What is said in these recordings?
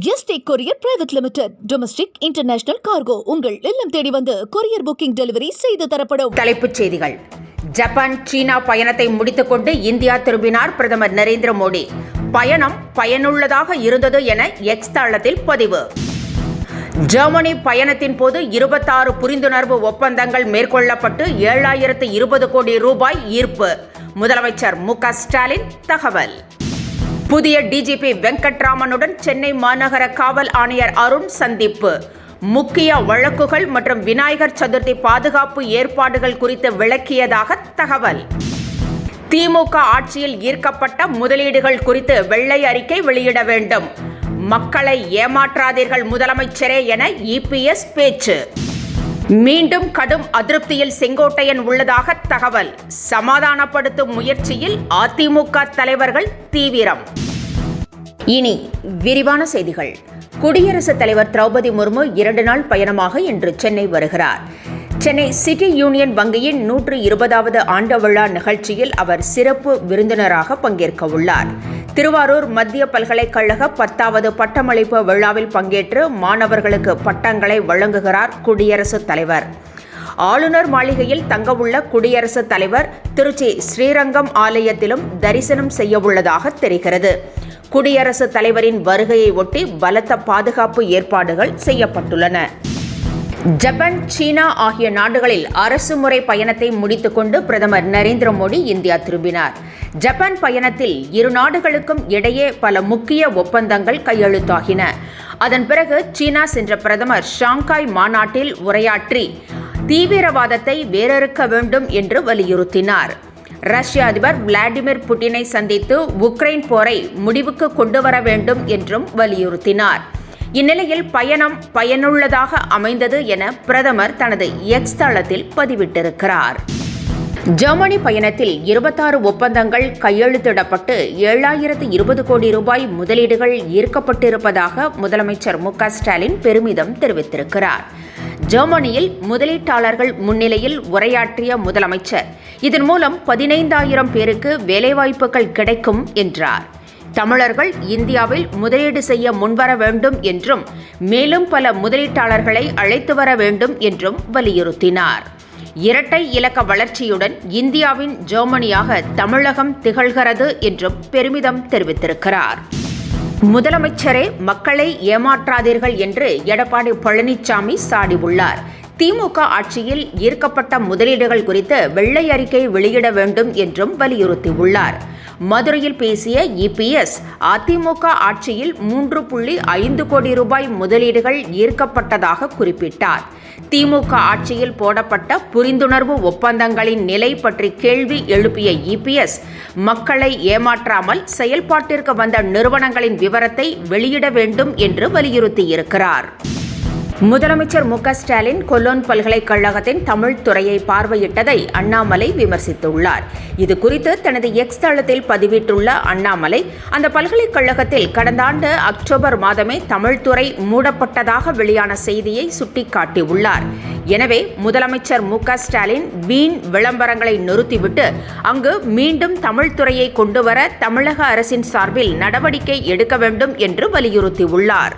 Yesterday courier private limited. Domestic international cargo உங்கள் இல்லம் தேடி வந்து கொரியர் புக்கிங் டெலிவரி செய்து தரப்படும். தலைப்புச் செய்திகள். ஜப்பான் சீனா பயணத்தை முடித்துக்கொண்டு இந்தியா திரும்பினார் பிரதமர் நரேந்திர மோடி. பயணம் பயனுள்ளதாக இருந்தது என எக்ஸ் தளத்தில் பதிவு. ஜெர்மனி பயணத்தின் போது 26 புரிந்துணர்வு ஒப்பந்தங்கள் மேற்கொள்ளப்பட்டு 7020 கோடி ரூபாய் ஈர்ப்பு. முதலமைச்சர் மு.க. ஸ்டாலின் தகவல். புதிய டிஜிபி வெங்கட்ராமனுடன் சென்னை மாநகர காவல் ஆணையர் அருண் சந்திப்பு. முக்கிய வழக்குகள் மற்றும் விநாயகர் சதுர்த்தி பாதுகாப்பு ஏற்பாடுகள் குறித்து விளக்கியதாக தகவல். திமுக ஆட்சியில் ஈர்க்கப்பட்ட முதலீடுகள் குறித்து வெள்ளை அறிக்கை வெளியிட வேண்டும். மக்களை ஏமாற்றாதீர்கள் முதலமைச்சரே என இபிஎஸ் பேச்சு. மீண்டும் கடும் அதிருப்தியில் செங்கோட்டையன் உள்ளதாக தகவல். சமாதானப்படுத்தும் முயற்சியில் அதிமுக தலைவர்கள் தீவிரம். இனி விரிவான செய்திகள். குடியரசுத் தலைவர் திரௌபதி முர்மு 2 நாள் பயணமாக இன்று சென்னை வருகிறார். சென்னை சிட்டி யூனியன் வங்கியின் 120வது ஆண்டு விழா நிகழ்ச்சியில் அவர் சிறப்பு விருந்தினராக பங்கேற்க உள்ளார். திருவாரூர் மத்திய பல்கலைக்கழக 10வது பட்டமளிப்பு விழாவில் பங்கேற்று மாணவர்களுக்கு பட்டங்களை வழங்குகிறார் குடியரசுத் தலைவர். ஆளுநர் மாளிகையில் தங்கவுள்ள குடியரசுத் தலைவர் திருச்சி ஸ்ரீரங்கம் ஆலயத்திலும் தரிசனம் செய்யவுள்ளதாக தெரிகிறது. குடியரசுத் தலைவரின் வருகையை ஒட்டி பலத்த பாதுகாப்பு ஏற்பாடுகள் செய்யப்பட்டுள்ளன. ஜப்பான், சீனா ஆகிய நாடுகளில் அரசுமுறை பயணத்தை முடித்துக்கொண்டு பிரதமர் நரேந்திர மோடி இந்தியா திரும்பினார். ஜப்பான் பயணத்தில் இரு நாடுகளுக்கும் இடையே பல முக்கிய ஒப்பந்தங்கள் கையெழுத்தாகின. அதன் பிறகு சீனா சென்ற பிரதமர் ஷாங்காய் மாநாட்டில் உரையாற்றி தீவிரவாதத்தை வேரறுக்க வேண்டும் என்று வலியுறுத்தினார். ரஷ்ய அதிபர் விளாடிமிர் புட்டினை சந்தித்து உக்ரைன் போரை முடிவுக்கு கொண்டுவர வேண்டும் என்றும் வலியுறுத்தினார். இந்நிலையில் பயணம் பயனுள்ளதாக அமைந்தது என பிரதமர் தனது எக்ஸ் தளத்தில் பதிவிட்டிருக்கிறார். ஜெர்மனி பயணத்தில் 26 ஒப்பந்தங்கள் கையெழுத்திடப்பட்டு 7020 கோடி ரூபாய் முதலீடுகள் ஈர்க்கப்பட்டிருப்பதாக முதலமைச்சர் மு.க. ஸ்டாலின் பெருமிதம் தெரிவித்திருக்கிறார். ஜெர்மனியில் முதலீட்டாளர்கள் முன்னிலையில் உரையாற்றிய முதலமைச்சர் இதன் மூலம் 15,000 பேருக்கு வேலைவாய்ப்புகள் கிடைக்கும் என்றார். தமிழர்கள் இந்தியாவில் முதலீடு செய்ய முன்வர வேண்டும் என்றும் மேலும் பல முதலீட்டாளர்களை அழைத்து வர வேண்டும் என்றும் வலியுறுத்தினார். இரட்டை இலக்க வளர்ச்சியுடன் இந்தியாவின் ஜெர்மனியாக தமிழகம் திகழ்கிறது என்றும் பெருமிதம் தெரிவித்திருக்கிறார். முதலமைச்சரே மக்களை ஏமாற்றாதீர்கள் என்று எடப்பாடி பழனிசாமி சாடியுள்ளார். திமுக ஆட்சியில் ஈர்க்கப்பட்ட முதலீடுகள் குறித்து வெள்ளை அறிக்கை வெளியிட வேண்டும் என்றும் வலியுறுத்தியுள்ளார். மதுரையில் பேசிய இபிஎஸ் அதிமுக ஆட்சியில் 3.5 கோடி ரூபாய் முதலீடுகள் ஈர்க்கப்பட்டதாக குறிப்பிட்டார். திமுக ஆட்சியில் போடப்பட்ட புரிந்துணர்வு ஒப்பந்தங்களின் நிலை பற்றி கேள்வி எழுப்பிய இபிஎஸ் மக்களை ஏமாற்றாமல் செயல்பாட்டிற்கு வந்த நிறுவனங்களின் விவரத்தை வெளியிட வேண்டும் என்று வலியுறுத்தியிருக்கிறார். முதலமைச்சர் மு.க. ஸ்டாலின் கொலோன் பல்கலைக்கழகத்தின் தமிழ் துறையை பார்வையிட்டதை அண்ணாமலை விமர்சித்துள்ளார். இது குறித்து தனது எக்ஸ் தளத்தில் பதிவிட்டுள்ள அண்ணாமலை, அந்த பல்கலைக்கழகத்தில் கடந்த ஆண்டு அக்டோபர் மாதமே தமிழ் துறை மூடப்பட்டதாக வெளியான செய்தியை சுட்டிக்காட்டியுள்ளார். எனவே முதலமைச்சர் மு.க. ஸ்டாலின் வீண் விளம்பரங்களை நிறுத்திவிட்டு அங்கு மீண்டும் தமிழ் துறையை கொண்டுவர தமிழக அரசின் சார்பில் நடவடிக்கை எடுக்க வேண்டும் என்று வலியுறுத்தியுள்ளார்.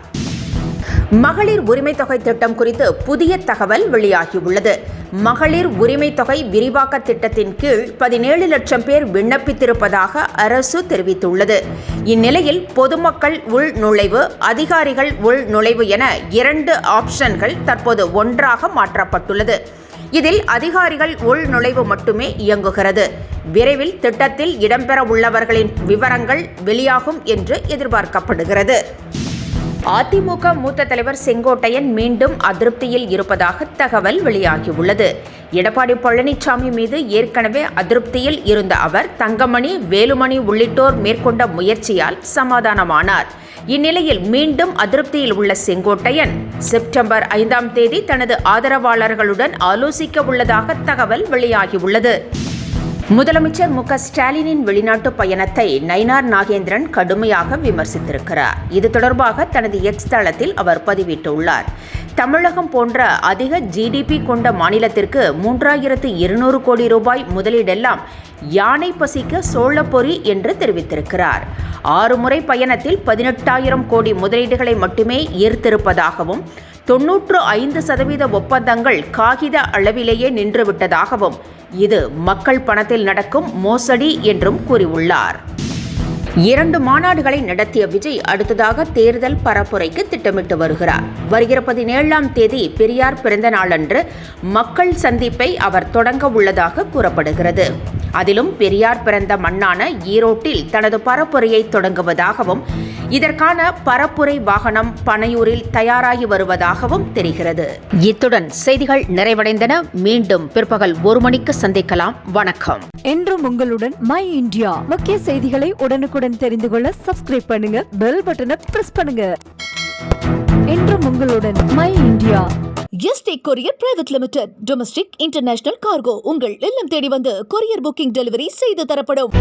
மகளிர் உரிமை தொகை திட்டம் குறித்து புதிய தகவல் வெளியாகியுள்ளது. மகளிர் உரிமை தொகை விரிவாக்க திட்டத்தின் கீழ் 17 லட்சம் பேர் விண்ணப்பித்திருப்பதாக அரசு தெரிவித்துள்ளது. இந்நிலையில் பொதுமக்கள் உள் நுழைவு, அதிகாரிகள் உள் நுழைவு என 2 ஆப்ஷன்கள் தற்போது ஒன்றாக மாற்றப்பட்டுள்ளது. இதில் அதிகாரிகள் உள் நுழைவு மட்டுமே இயங்குகிறது. விரைவில் திட்டத்தில் இடம்பெற உள்ளவர்களின் விவரங்கள் வெளியாகும் என்று எதிர்பார்க்கப்படுகிறது. அதிமுக மூத்த தலைவர் செங்கோட்டையன் மீண்டும் அதிருப்தியில் இருப்பதாக தகவல் வெளியாகியுள்ளது. எடப்பாடி பழனிசாமி மீது ஏற்கனவே அதிருப்தியில் இருந்த அவர் தங்கமணி, வேலுமணி உள்ளிட்டோர் மேற்கொண்ட முயற்சியால் சமாதானமானார். இந்நிலையில் மீண்டும் அதிருப்தியில் உள்ள செங்கோட்டையன் செப்டம்பர் 5ஆம் தேதி தனது ஆதரவாளர்களுடன் ஆலோசிக்க உள்ளதாக தகவல் வெளியாகியுள்ளது. முதலமைச்சர் மு க ஸ்டாலினின் வெளிநாட்டு பயணத்தை நயினார் நாகேந்திரன் கடுமையாக விமர்சித்திருக்கிறார். இது தொடர்பாக தனது எக்ஸ் தளத்தில் அவர் பதிவிட்டுள்ளார். தமிழகம் போன்ற அதிக ஜிடிபி கொண்ட மாநிலத்திற்கு 3200 கோடி ரூபாய் முதலீடெல்லாம் யானை பசிக்க சோளப்பொரி என்று தெரிவித்திருக்கிறார். 6 முறை பயணத்தில் 18,000 கோடி முதலீடுகளை மட்டுமே ஈர்த்திருப்பதாகவும் 95% ஒப்பந்தங்கள் காகித அளவிலேயே நின்றுவிட்டதாகவும் இது மக்கள் பணத்தில் நடக்கும் மோசடி என்றும் கூறியுள்ளார். 2 மாநாடுகளை நடத்திய விஜய் அடுத்ததாக தேர்தல் பரப்புரைக்கு திட்டமிட்டு வருகிறார். வருகிற 17ஆம் தேதி பெரியார் பிறந்த நாளன்று மக்கள் சந்திப்பை அவர் தொடங்க உள்ளதாக கூறப்படுகிறது. அதிலும் பெரியார் பிறந்த மண்ணான ஈரோட்டில் தனது பரப்புரையை தொடங்குவதாகவும் இதற்கான பரப்புரை வாகனம் பனையூரில் தயாராகி வருவதாகவும் தெரிகிறது. இத்துடன் செய்திகள் நிறைவடைந்தன. மீண்டும் பிற்பகல் 1 மணிக்கு சந்திக்கலாம். வணக்கம். என்றும் உங்களுடன் மை இந்தியா. முக்கிய செய்திகளை உடனுக்குடன் தெரிந்து கொள்ள சப்ஸ்கிரைப் பண்ணுங்க, பெல் பட்டனை பிரஸ் பண்ணுங்க. என்றும் உங்களுடன் my India. Yesterday courier private limited. Domestic international cargo உங்கள் இல்லம் தேடி வந்து கொரியர் புக்கிங் டெலிவரி செய்து தரப்படும்.